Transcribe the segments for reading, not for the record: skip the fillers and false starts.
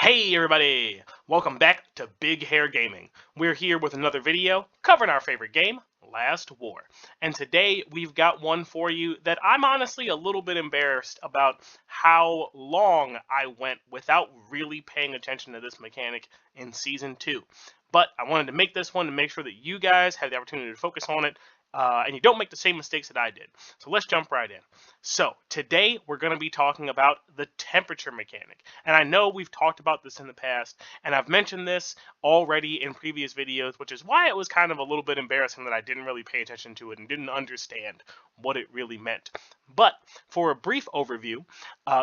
Hey everybody! Welcome back to Big Hair Gaming. We're here with another video covering our favorite game, Last War. And today we've got one for you that I'm honestly a little bit embarrassed about how long I went without really paying attention to this mechanic in Season 2. But I wanted to make this one to make sure that you guys have the opportunity to focus on it and you don't make the same mistakes that I did. So let's jump right in. So today we're going to be talking about the temperature mechanic. And I know we've talked about this in the past, and I've mentioned this already in previous videos, which is why it was kind of a little bit embarrassing that I didn't really pay attention to it and didn't understand what it really meant. But for a brief overview,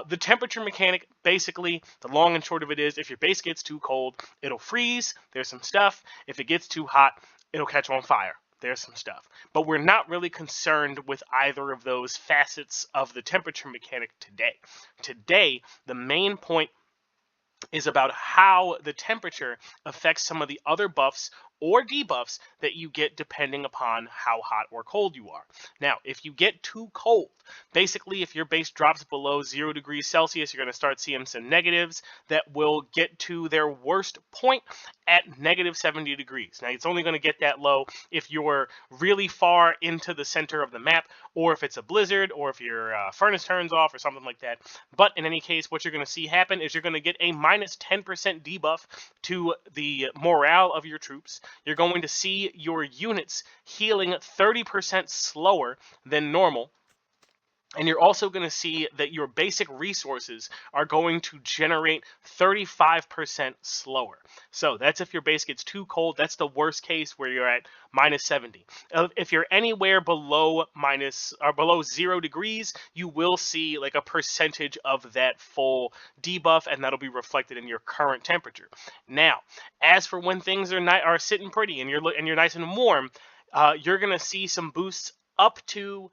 the temperature mechanic, basically, the long and short of it is, if your base gets too cold, it'll freeze, there's some stuff. If it gets too hot, it'll catch on fire. There's some stuff. But we're not really concerned with either of those facets of the temperature mechanic today. Today, the main point is about how the temperature affects some of the other buffs or debuffs that you get depending upon how hot or cold you are. Now, if you get too cold, basically if your base drops below 0 degrees Celsius, you're going to start seeing some negatives that will get to their worst point at negative 70 degrees. Now, it's only going to get that low if you're really far into the center of the map, or if it's a blizzard, or if your furnace turns off, or something like that. But in any case, what you're going to see happen is you're going to get a minus 10% debuff to the morale of your troops. You're going to see your units healing 30% slower than normal. And you're also going to see that your basic resources are going to generate 35% slower. So that's if your base gets too cold. That's the worst case where you're at minus 70. If you're anywhere below below 0 degrees, you will see like a percentage of that full debuff, and that'll be reflected in your current temperature. Now, as for when things are sitting pretty and you're nice and warm, you're going to see some boosts up to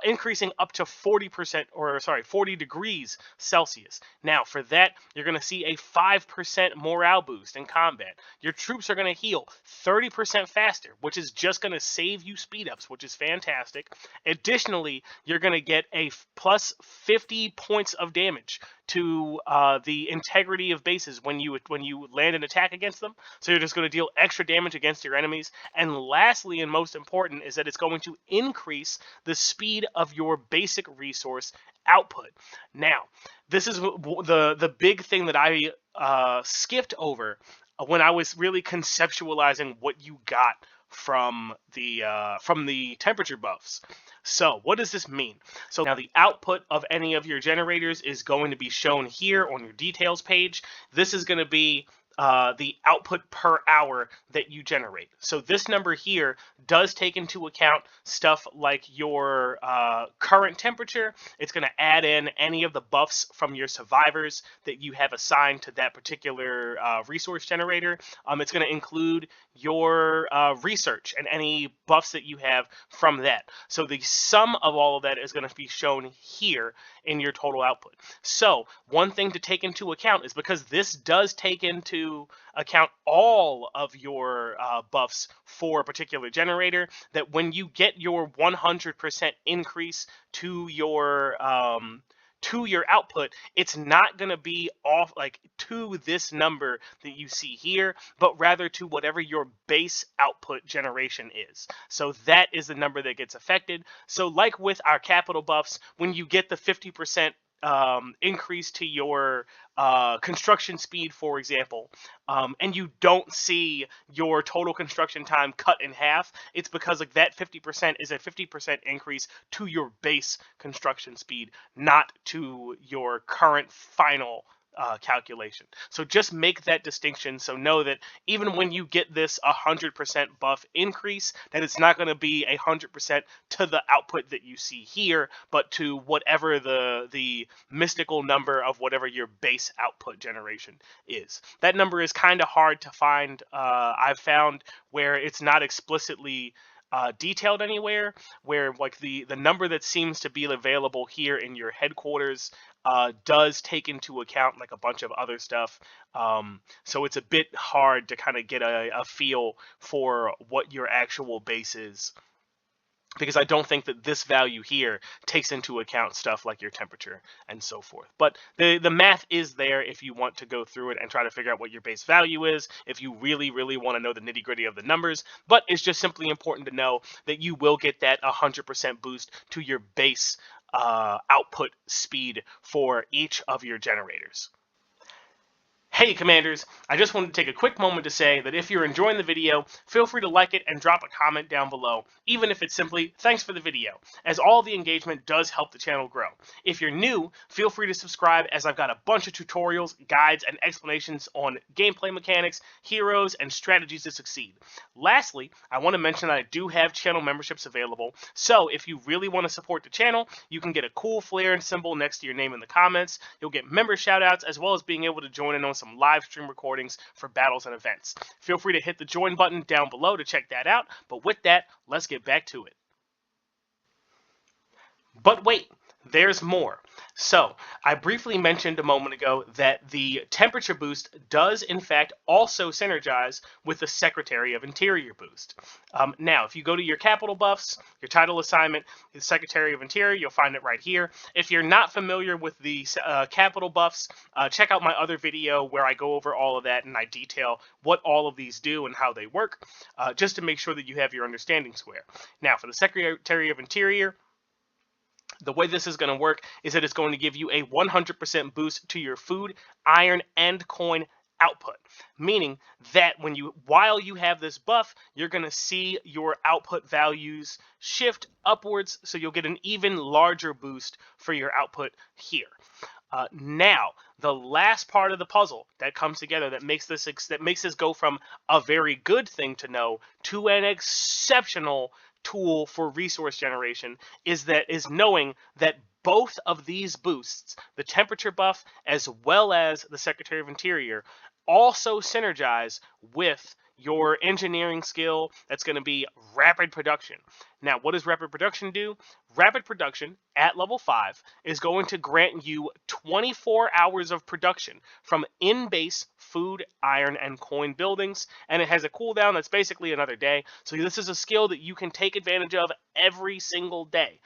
increasing up to 40% or sorry 40 degrees Celsius. Now for that you're going to see a 5% morale boost in combat. Your troops are going to heal 30% faster, which is just going to save you speed ups, which is fantastic. Additionally, you're going to get a plus 50 points of damage to the integrity of bases when you land an attack against them. So you're just going to deal extra damage against your enemies. And lastly, and most important, is that it's going to increase the speed of your basic resource output. Now, this is the big thing that I skipped over when I was really conceptualizing what you got from the temperature buffs. So what does this mean? So now the output of any of your generators is going to be shown here on your details page. This is going to be the output per hour that you generate. So this number here does take into account stuff like your current temperature. It's going to add in any of the buffs from your survivors that you have assigned to that particular resource generator. It's going to include your research and any buffs that you have from that. So the sum of all of that is going to be shown here in your total output. So one thing to take into account is because this does take into account all of your buffs for a particular generator, that when you get your 100% increase to your output, it's not going to be off like to this number that you see here, but rather to whatever your base output generation is. So that is the number that gets affected. So like with our capital buffs, when you get the 50% increase to your construction speed, for example, and you don't see your total construction time cut in half, it's because like that 50% is a 50% increase to your base construction speed, not to your current final calculation. So just make that distinction. So know that even when you get this 100% buff increase, that it's not going to be 100% to the output that you see here, but to whatever the mystical number of whatever your base output generation is. That number is kind of hard to find. I've found where it's not explicitly detailed anywhere, where like the number that seems to be available here in your headquarters does take into account like a bunch of other stuff. So it's a bit hard to kind of get a feel for what your actual base is because I don't think that this value here takes into account stuff like your temperature and so forth. But the math is there if you want to go through it and try to figure out what your base value is, if you really, really want to know the nitty gritty of the numbers. But it's just simply important to know that you will get that 100% boost to your base output speed for each of your generators. Hey Commanders, I just wanted to take a quick moment to say that if you're enjoying the video, feel free to like it and drop a comment down below, even if it's simply, thanks for the video, as all the engagement does help the channel grow. If you're new, feel free to subscribe as I've got a bunch of tutorials, guides, and explanations on gameplay mechanics, heroes, and strategies to succeed. Lastly, I want to mention that I do have channel memberships available, so if you really want to support the channel, you can get a cool flare and symbol next to your name in the comments, you'll get member shoutouts, as well as being able to join in on some live stream recordings for battles and events. Feel free to hit the join button down below to check that out, but with that, let's get back to it. But wait, there's more. So, I briefly mentioned a moment ago that the temperature boost does in fact also synergize with the Secretary of Interior boost. Now, if you go to your capital buffs, your title assignment, the Secretary of Interior, you'll find it right here. If you're not familiar with the capital buffs, check out my other video where I go over all of that and I detail what all of these do and how they work, just to make sure that you have your understanding square. Now, for the Secretary of Interior, the way this is going to work is that it's going to give you a 100% boost to your food, iron, and coin output, meaning that while you have this buff, you're going to see your output values shift upwards, so you'll get an even larger boost for your output here. Now, the last part of the puzzle that comes together that makes this go from a very good thing to know to an exceptional tool for resource generation is knowing that both of these boosts, the temperature buff as well as the Secretary of Interior, also synergize with your engineering skill that's going to be rapid production. Now, what does rapid production do? Rapid production at level 5 is going to grant you 24 hours of production from in-base food, iron, and coin buildings, and it has a cooldown that's basically another day. So this is a skill that you can take advantage of every single day.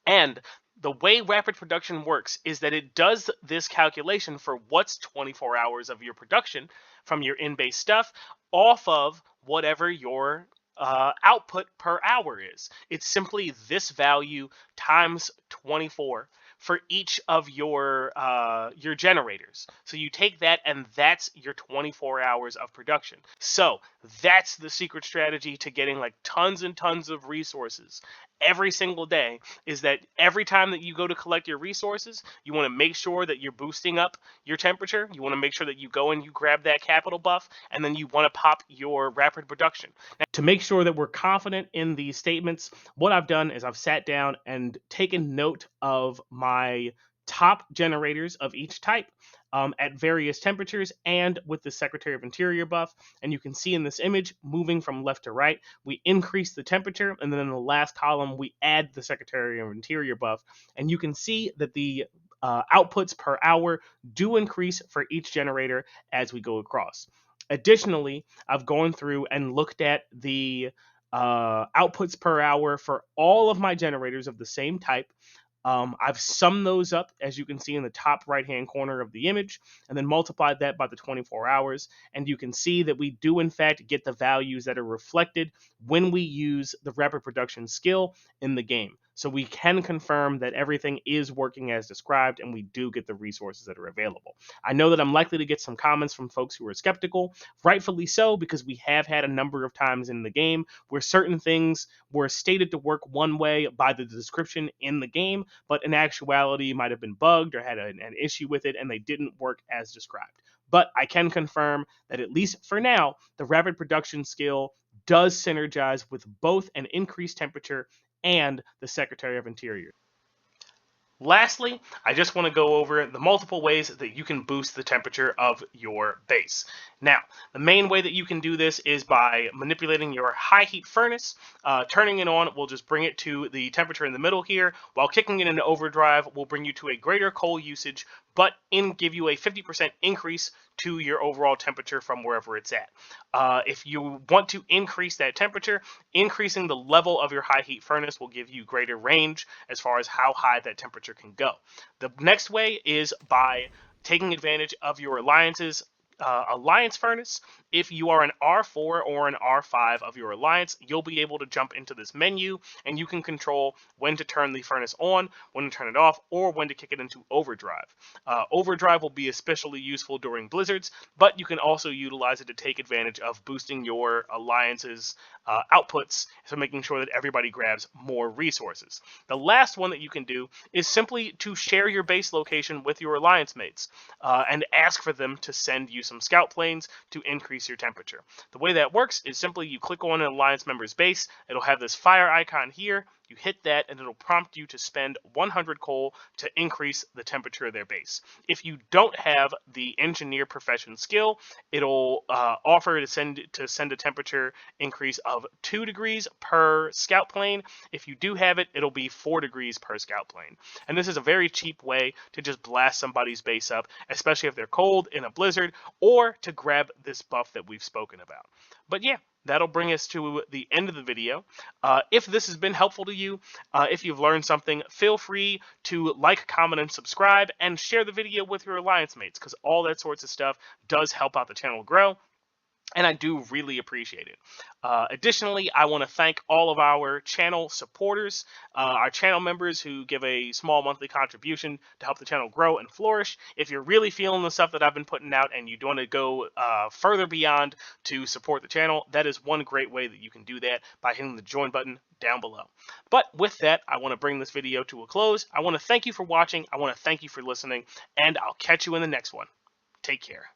And the way rapid production works is that it does this calculation for what's 24 hours of your production from your in-base stuff off of whatever your output per hour is. It's simply this value times 24 for each of your generators. So you take that and that's your 24 hours of production. So that's the secret strategy to getting like tons and tons of resources every single day, is that every time that you go to collect your resources, you want to make sure that you're boosting up your temperature. You want to make sure that you go and you grab that capital buff, and then you want to pop your rapid production. Now, to make sure that we're confident in these statements, what I've done is I've sat down and taken note of my top generators of each type at various temperatures and with the Secretary of Interior buff. And you can see in this image, moving from left to right, we increase the temperature, and then in the last column, we add the Secretary of Interior buff. And you can see that the outputs per hour do increase for each generator as we go across. Additionally, I've gone through and looked at the outputs per hour for all of my generators of the same type. I've summed those up, as you can see in the top right-hand corner of the image, and then multiplied that by the 24 hours. And you can see that we do, in fact, get the values that are reflected when we use the rapid production skill in the game. So we can confirm that everything is working as described, and we do get the resources that are available. I know that I'm likely to get some comments from folks who are skeptical, rightfully so, because we have had a number of times in the game where certain things were stated to work one way by the description in the game, but in actuality might have been bugged or had an issue with it, and they didn't work as described. But I can confirm that at least for now, the rapid production skill does synergize with both an increased temperature and the Secretary of Interior. Lastly, I just want to go over the multiple ways that you can boost the temperature of your base. Now, the main way that you can do this is by manipulating your high heat furnace. Turning it on will just bring it to the temperature in the middle here, while kicking it into overdrive will bring you to a greater coal usage, but give you a 50% increase to your overall temperature from wherever it's at. If you want to increase that temperature, increasing the level of your high heat furnace will give you greater range as far as how high that temperature can go. The next way is by taking advantage of your alliance furnace. If you are an R4 or an R5 of your alliance, you'll be able to jump into this menu and you can control when to turn the furnace on, when to turn it off, or when to kick it into overdrive. Overdrive will be especially useful during blizzards, but you can also utilize it to take advantage of boosting your alliance's outputs, so making sure that everybody grabs more resources. The last one that you can do is simply to share your base location with your alliance mates and ask for them to send you some scout planes to increase your temperature. The way that works is simply you click on an alliance member's base, it'll have this fire icon here, you hit that and it'll prompt you to spend 100 coal to increase the temperature of their base. If you don't have the engineer profession skill, it'll offer to send a temperature increase of 2 degrees per scout plane. If you do have it, it'll be 4 degrees per scout plane. And this is a very cheap way to just blast somebody's base up, especially if they're cold in a blizzard, or to grab this buff that we've spoken about. But yeah, that'll bring us to the end of the video. If this has been helpful to you, if you've learned something, feel free to like, comment, and subscribe, and share the video with your alliance mates, because all that sorts of stuff does help out the channel grow. And I do really appreciate it. Additionally, I want to thank all of our channel supporters, our channel members who give a small monthly contribution to help the channel grow and flourish. If you're really feeling the stuff that I've been putting out and you want to go further beyond to support the channel, that is one great way that you can do that by hitting the join button down below. But with that, I want to bring this video to a close. I want to thank you for watching. I want to thank you for listening, and I'll catch you in the next one. Take care.